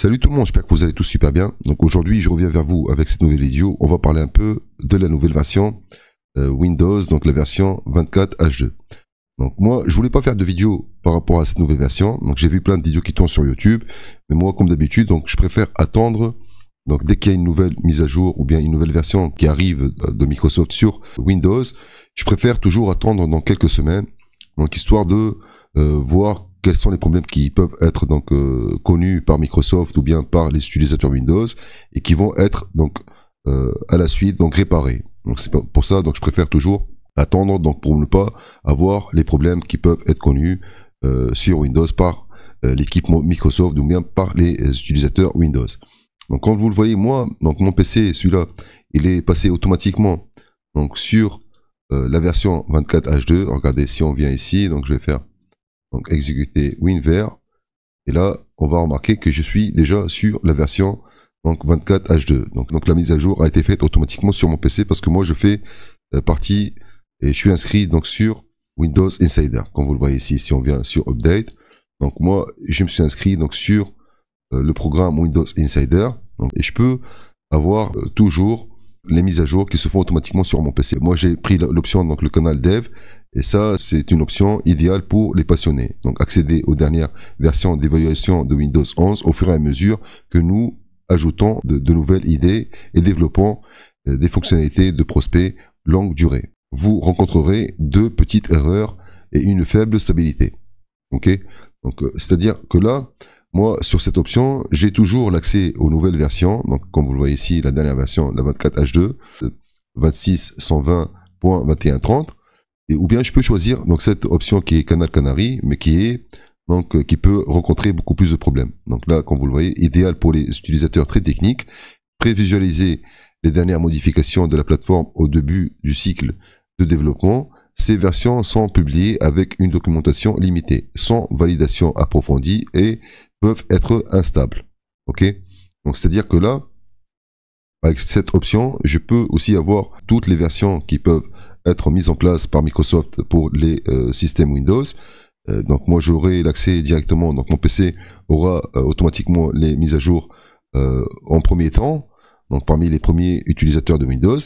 Salut tout le monde, j'espère que vous allez tous super bien. Donc aujourd'hui, je reviens vers vous avec cette nouvelle vidéo. On va parler un peu de la nouvelle version Windows, donc la version 24H2. Donc moi, je voulais pas faire de vidéo par rapport à cette nouvelle version. Donc j'ai vu plein de vidéos qui tournent sur YouTube, mais moi, comme d'habitude, donc je préfère attendre. Donc dès qu'il y a une nouvelle mise à jour ou bien une nouvelle version qui arrive de Microsoft sur Windows, je préfère toujours attendre dans quelques semaines, donc histoire de voir quels sont les problèmes qui peuvent être donc connus par Microsoft ou bien par les utilisateurs Windows et qui vont être donc à la suite donc réparés. Donc c'est pour ça donc je préfère toujours attendre donc pour ne pas avoir les problèmes qui peuvent être connus sur Windows par l'équipe Microsoft ou bien par les utilisateurs Windows. Donc quand vous le voyez, moi, donc mon PC, celui-là, il est passé automatiquement donc sur la version 24H2. Regardez, si on vient ici, donc je vais faire donc exécuter WinVer, et là on va remarquer que je suis déjà sur la version donc 24H2. Donc la mise à jour a été faite automatiquement sur mon PC parce que moi je fais partie et je suis inscrit donc sur Windows Insider. Comme vous le voyez ici, si on vient sur Update, donc moi je me suis inscrit donc sur le programme Windows Insider, donc, et je peux avoir toujours les mises à jour qui se font automatiquement sur mon PC. Moi j'ai pris l'option donc le canal Dev, et ça c'est une option idéale pour les passionnés. Donc accéder aux dernières versions d'évaluation de Windows 11 au fur et à mesure que nous ajoutons de nouvelles idées et développons des fonctionnalités de prospect longue durée. Vous rencontrerez deux petites erreurs et une faible stabilité. Ok, donc c'est-à-dire que là, moi, sur cette option, j'ai toujours l'accès aux nouvelles versions. Donc, comme vous le voyez ici, la dernière version, la 24H2, 26.120.21.30. Et ou bien je peux choisir donc cette option qui est Canal Canary, mais qui peut rencontrer beaucoup plus de problèmes. Donc là, comme vous le voyez, idéal pour les utilisateurs très techniques. Prévisualiser les dernières modifications de la plateforme au début du cycle de développement. Ces versions sont publiées avec une documentation limitée, sans validation approfondie et peuvent être instables. Ok, donc c'est-à-dire que là, avec cette option, je peux aussi avoir toutes les versions qui peuvent être mises en place par Microsoft pour les systèmes Windows. Donc moi j'aurai l'accès directement, donc mon PC aura automatiquement les mises à jour en premier temps, donc parmi les premiers utilisateurs de Windows,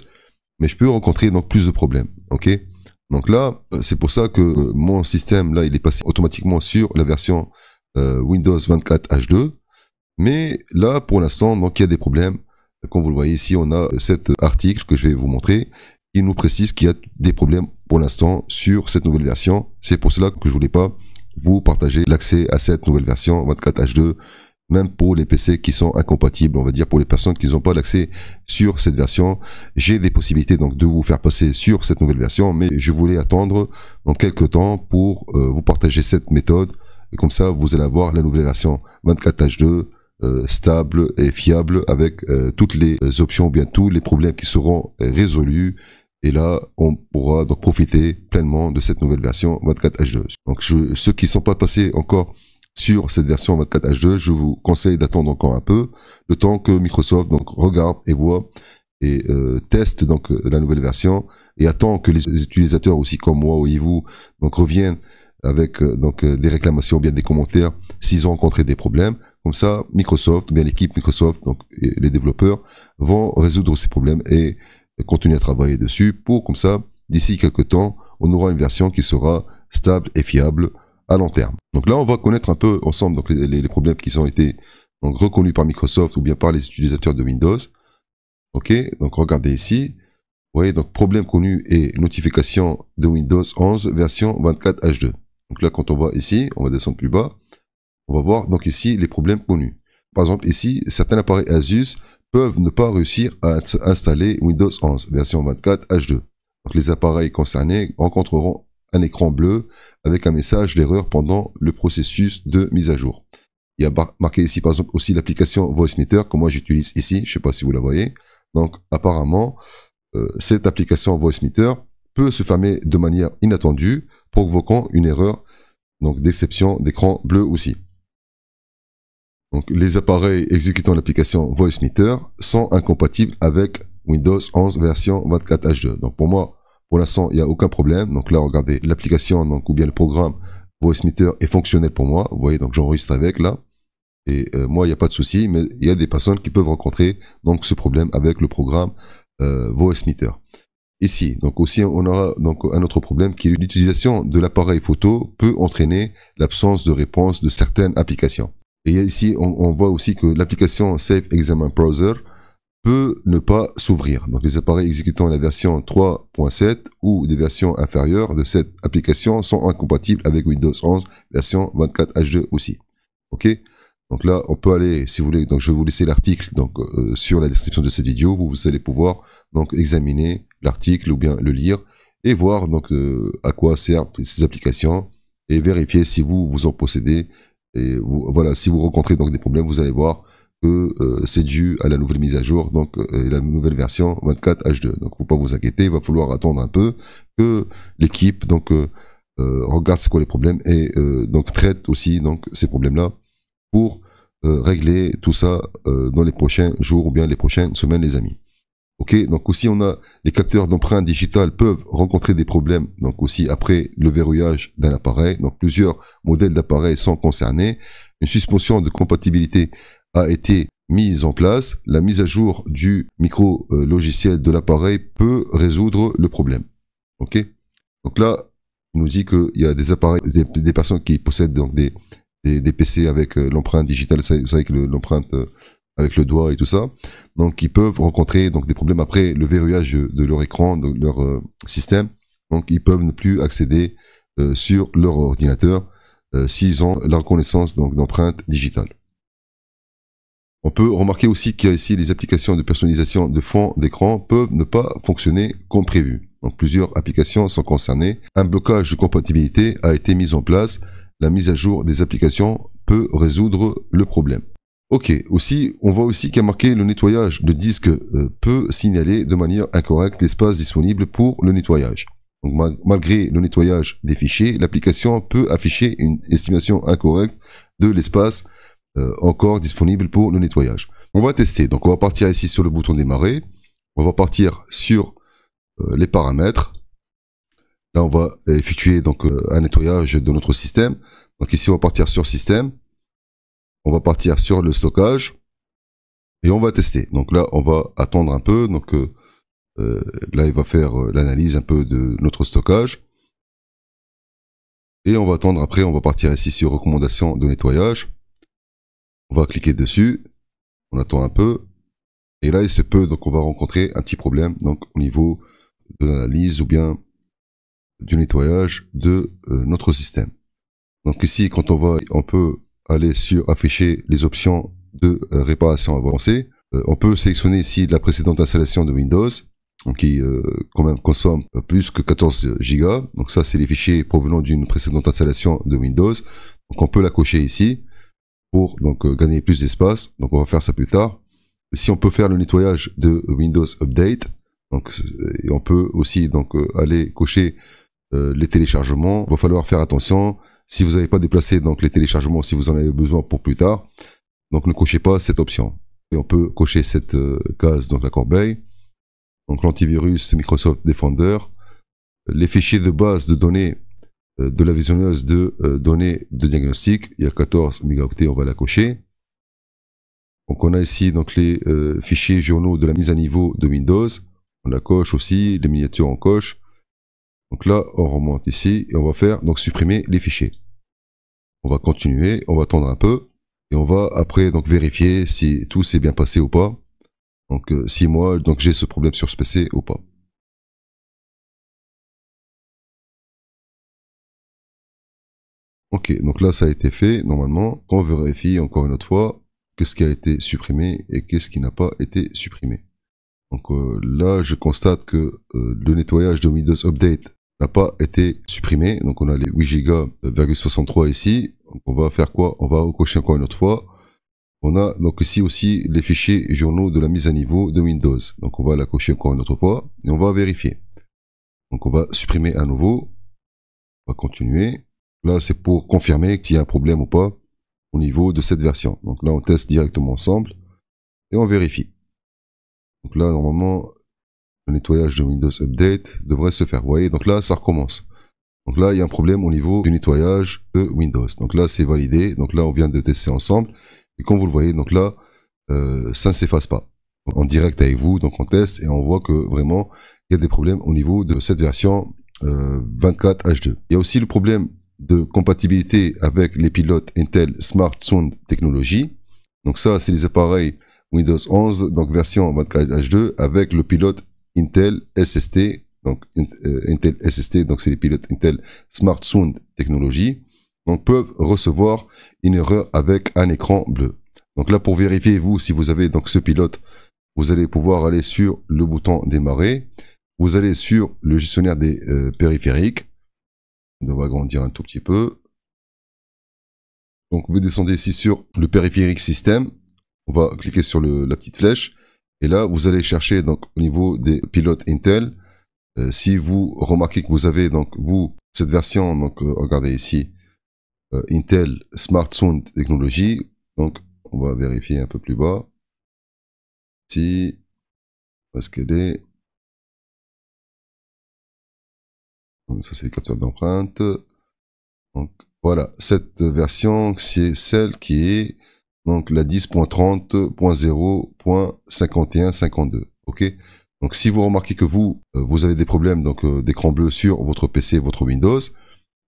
mais je peux rencontrer donc plus de problèmes. Ok, donc là c'est pour ça que mon système là il est passé automatiquement sur la version Windows 24H2, mais là pour l'instant donc il y a des problèmes. Comme vous le voyez ici, on a cet article que je vais vous montrer qui nous précise qu'il y a des problèmes pour l'instant sur cette nouvelle version. C'est pour cela que je voulais pas vous partager l'accès à cette nouvelle version 24H2, même pour les PC qui sont incompatibles, on va dire pour les personnes qui n'ont pas l'accès sur cette version. J'ai des possibilités donc de vous faire passer sur cette nouvelle version, mais je voulais attendre dans quelques temps pour vous partager cette méthode. Et comme ça, vous allez avoir la nouvelle version 24H2 stable et fiable avec toutes les options, bien tous les problèmes qui seront résolus. Et là, on pourra donc profiter pleinement de cette nouvelle version 24H2. Donc, ceux qui ne sont pas passés encore sur cette version 24H2, je vous conseille d'attendre encore un peu, le temps que Microsoft donc regarde et voit et teste donc la nouvelle version et attend que les utilisateurs aussi comme moi ou vous donc reviennent avec des réclamations ou bien des commentaires s'ils ont rencontré des problèmes. Comme ça, Microsoft, ou bien l'équipe Microsoft, donc et les développeurs, vont résoudre ces problèmes et continuer à travailler dessus pour, comme ça, d'ici quelques temps, on aura une version qui sera stable et fiable à long terme. Donc là, on va connaître un peu ensemble donc, les problèmes qui ont été donc, reconnus par Microsoft ou bien par les utilisateurs de Windows. Ok, donc regardez ici. Vous voyez, donc problème connu et notification de Windows 11 version 24H2. Donc là, quand on va ici, on va descendre plus bas. On va voir donc ici les problèmes connus. Par exemple, ici, certains appareils Asus peuvent ne pas réussir à installer Windows 11 version 24H2. Donc les appareils concernés rencontreront un écran bleu avec un message d'erreur pendant le processus de mise à jour. Il y a marqué ici par exemple aussi l'application VoiceMeter que moi j'utilise ici, je ne sais pas si vous la voyez. Donc apparemment, cette application VoiceMeter peut se fermer de manière inattendue, provoquant une erreur donc d'exception d'écran bleu aussi. Donc, les appareils exécutant l'application VoiceMeter sont incompatibles avec Windows 11 version 24H2. Donc pour moi, pour l'instant, il n'y a aucun problème. Donc là, regardez, l'application donc ou bien le programme VoiceMeter est fonctionnel pour moi. Vous voyez, donc j'enregistre avec là. Et moi, il n'y a pas de souci, mais il y a des personnes qui peuvent rencontrer donc ce problème avec le programme Voicemeeter. Ici, donc aussi, on aura donc un autre problème qui est l'utilisation de l'appareil photo peut entraîner l'absence de réponse de certaines applications. Et ici, on voit aussi que l'application Safe Exam Browser peut ne pas s'ouvrir. Donc les appareils exécutant la version 3.7 ou des versions inférieures de cette application sont incompatibles avec Windows 11 version 24 H2 aussi. Ok? Donc là, on peut aller, si vous voulez, donc je vais vous laisser l'article donc sur la description de cette vidéo. Vous allez pouvoir donc examiner l'article ou bien le lire et voir donc à quoi servent ces applications et vérifier si vous en possédez. Et voilà, si vous rencontrez donc des problèmes, vous allez voir que c'est dû à la nouvelle mise à jour, donc la nouvelle version 24 H2. Donc faut pas vous inquiéter, il va falloir attendre un peu que l'équipe donc regarde c'est quoi les problèmes et donc traite aussi donc ces problèmes-là pour régler tout ça dans les prochains jours ou bien les prochaines semaines, les amis. Ok, donc aussi on a les capteurs d'empreintes digitales peuvent rencontrer des problèmes, donc aussi après le verrouillage d'un appareil. Donc plusieurs modèles d'appareils sont concernés. Une suspension de compatibilité a été mise en place. La mise à jour du micro logiciel de l'appareil peut résoudre le problème. Ok, donc là il nous dit qu'il y a des appareils, des personnes qui possèdent donc des PC avec l'empreinte digitale, vous savez que l'empreinte avec le doigt et tout ça, donc ils peuvent rencontrer donc des problèmes après le verrouillage de leur écran, de leur système, donc ils peuvent ne plus accéder sur leur ordinateur s'ils ont la reconnaissance donc d'empreinte digitale. On peut remarquer aussi qu'il y a ici les applications de personnalisation de fond d'écran peuvent ne pas fonctionner comme prévu. Donc plusieurs applications sont concernées. Un blocage de compatibilité a été mis en place. La mise à jour des applications peut résoudre le problème. Ok, aussi, on voit aussi qu'il y a marqué le nettoyage de disque peut signaler de manière incorrecte l'espace disponible pour le nettoyage. Donc malgré le nettoyage des fichiers, l'application peut afficher une estimation incorrecte de l'espace encore disponible pour le nettoyage. On va tester, donc on va partir ici sur le bouton démarrer, on va partir sur les paramètres. Là on va effectuer donc un nettoyage de notre système. Donc ici on va partir sur système. On va partir sur le stockage et on va tester. Donc là, on va attendre un peu. Donc là, il va faire l'analyse un peu de notre stockage. Et on va attendre après, on va partir ici sur recommandations de nettoyage. On va cliquer dessus. On attend un peu. Et là, il se peut, donc on va rencontrer un petit problème donc au niveau de l'analyse ou bien du nettoyage de notre système. Donc ici, quand on peut aller sur afficher les options de réparation avancée. On peut sélectionner ici la précédente installation de Windows, donc qui quand même consomme plus que 14 Go. Donc ça, c'est les fichiers provenant d'une précédente installation de Windows. Donc on peut la cocher ici pour donc gagner plus d'espace. Donc on va faire ça plus tard. Si on peut faire le nettoyage de Windows Update, donc et on peut aussi donc aller cocher les téléchargements. Il va falloir faire attention. Si vous n'avez pas déplacé donc les téléchargements, si vous en avez besoin pour plus tard, donc ne cochez pas cette option. Et on peut cocher cette case, donc la corbeille. Donc l'antivirus Microsoft Defender. Les fichiers de base de données de la visionneuse de données de diagnostic. Il y a 14 mégaoctets, on va la cocher. Donc on a ici donc les fichiers journaux de la mise à niveau de Windows. On la coche aussi, les miniatures on coche. Donc là, on remonte ici et on va faire donc supprimer les fichiers. On va continuer, on va attendre un peu et on va après donc vérifier si tout s'est bien passé ou pas. Donc si moi donc j'ai ce problème sur ce PC ou pas. Ok, donc là ça a été fait normalement. On vérifie encore une autre fois qu'est-ce qui a été supprimé et qu'est-ce qui n'a pas été supprimé. Donc là je constate que le nettoyage de Windows Update n'a pas été supprimé. Donc on a les 8 Go, 63 ici. Donc on va faire quoi? On va cocher encore une autre fois. On a donc ici aussi les fichiers journaux de la mise à niveau de Windows. Donc on va la cocher encore une autre fois et on va vérifier. Donc on va supprimer à nouveau. On va continuer. Là c'est pour confirmer qu'il y a un problème ou pas au niveau de cette version. Donc là on teste directement ensemble et on vérifie. Donc là normalement le nettoyage de Windows Update devrait se faire. Vous voyez, donc là, ça recommence. Donc là, il y a un problème au niveau du nettoyage de Windows. Donc là, c'est validé. Donc là, on vient de tester ensemble. Et comme vous le voyez, donc là, ça ne s'efface pas. En direct avec vous, donc on teste et on voit que vraiment, il y a des problèmes au niveau de cette version 24H2. Il y a aussi le problème de compatibilité avec les pilotes Intel Smart Sound Technology. Donc ça, c'est les appareils Windows 11, donc version 24H2 avec le pilote Intel SST. Donc Intel SST, donc c'est les pilotes Intel Smart Sound Technology. Donc peuvent recevoir une erreur avec un écran bleu. Donc là, pour vérifier vous si vous avez donc ce pilote, vous allez pouvoir aller sur le bouton démarrer. Vous allez sur le gestionnaire des périphériques. On va agrandir un tout petit peu. Donc vous descendez ici sur le périphérique système. On va cliquer sur la petite flèche. Et là, vous allez chercher donc au niveau des pilotes Intel. Si vous remarquez que vous avez donc vous cette version, donc regardez ici, Intel Smart Sound Technology. Donc on va vérifier un peu plus bas. Ici, où est-ce qu'elle est? Ça c'est le capteur d'empreinte. Donc voilà, cette version c'est celle qui est donc la 10.30.0.5152. Ok. Donc si vous remarquez que vous avez des problèmes donc d'écran bleu sur votre PC, votre Windows.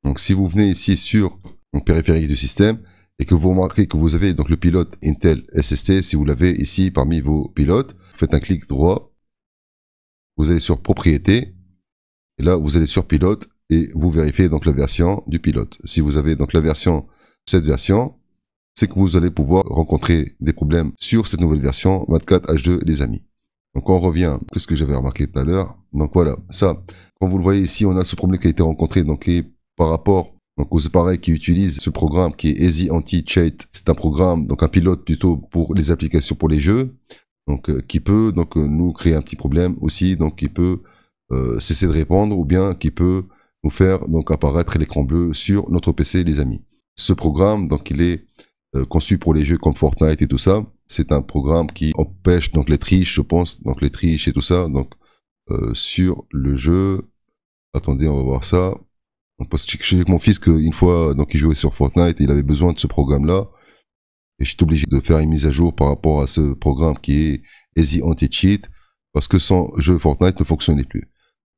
Donc si vous venez ici sur le périphérique du système et que vous remarquez que vous avez donc le pilote Intel SST, si vous l'avez ici parmi vos pilotes, vous faites un clic droit, vous allez sur propriétés et là vous allez sur pilote et vous vérifiez donc la version du pilote. Si vous avez donc la version, cette version, c'est que vous allez pouvoir rencontrer des problèmes sur cette nouvelle version 24H2 les amis. Donc on revient à ce que j'avais remarqué tout à l'heure. Donc voilà, ça, comme vous le voyez ici, on a ce problème qui a été rencontré donc par rapport donc aux appareils qui utilisent ce programme qui est Easy Anti-Cheat. C'est un programme, donc un pilote plutôt pour les applications pour les jeux, donc qui peut donc nous créer un petit problème aussi, donc qui peut cesser de répondre ou bien qui peut nous faire donc apparaître l'écran bleu sur notre PC les amis. Ce programme donc il est conçu pour les jeux comme Fortnite et tout ça. C'est un programme qui empêche donc les triches, je pense, donc les triches et tout ça. Donc sur le jeu, attendez, on va voir ça. Donc, parce que j'ai mon fils qu'une fois, donc il jouait sur Fortnite, et il avait besoin de ce programme-là, et j'étais obligé de faire une mise à jour par rapport à ce programme qui est Easy Anti-Cheat, parce que son jeu Fortnite ne fonctionnait plus.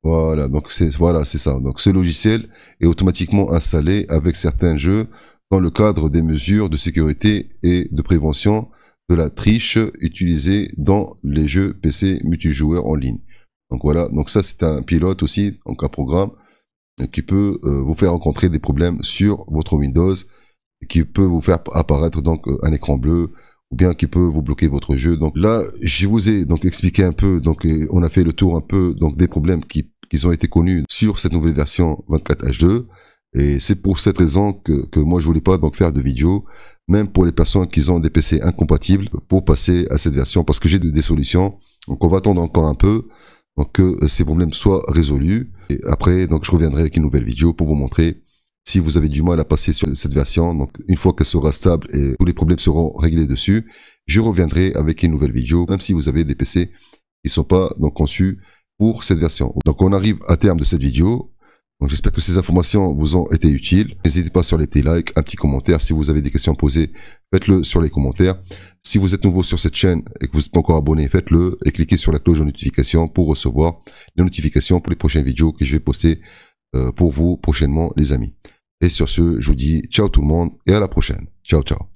Voilà, donc c'est ça. Donc ce logiciel est automatiquement installé avec certains jeux dans le cadre des mesures de sécurité et de prévention de la triche utilisée dans les jeux PC multijoueurs en ligne. Donc voilà, donc ça c'est un pilote aussi, donc un programme qui peut vous faire rencontrer des problèmes sur votre Windows, qui peut vous faire apparaître donc un écran bleu, ou bien qui peut vous bloquer votre jeu. Donc là, je vous ai donc expliqué un peu, donc on a fait le tour un peu donc des problèmes qui ont été connus sur cette nouvelle version 24H2. Et c'est pour cette raison que moi je voulais pas donc faire de vidéo, même pour les personnes qui ont des PC incompatibles, pour passer à cette version, parce que j'ai des solutions. Donc on va attendre encore un peu, donc que ces problèmes soient résolus. Et après, donc je reviendrai avec une nouvelle vidéo pour vous montrer si vous avez du mal à passer sur cette version. Donc une fois qu'elle sera stable et tous les problèmes seront réglés dessus, je reviendrai avec une nouvelle vidéo, même si vous avez des PC qui sont pas donc conçus pour cette version. Donc on arrive à terme de cette vidéo. Donc j'espère que ces informations vous ont été utiles. N'hésitez pas sur les petits likes, un petit commentaire. Si vous avez des questions à poser, faites-le sur les commentaires. Si vous êtes nouveau sur cette chaîne et que vous n'êtes pas encore abonné, faites-le et cliquez sur la cloche de notification pour recevoir les notifications pour les prochaines vidéos que je vais poster pour vous prochainement les amis. Et sur ce, je vous dis ciao tout le monde et à la prochaine. Ciao, ciao.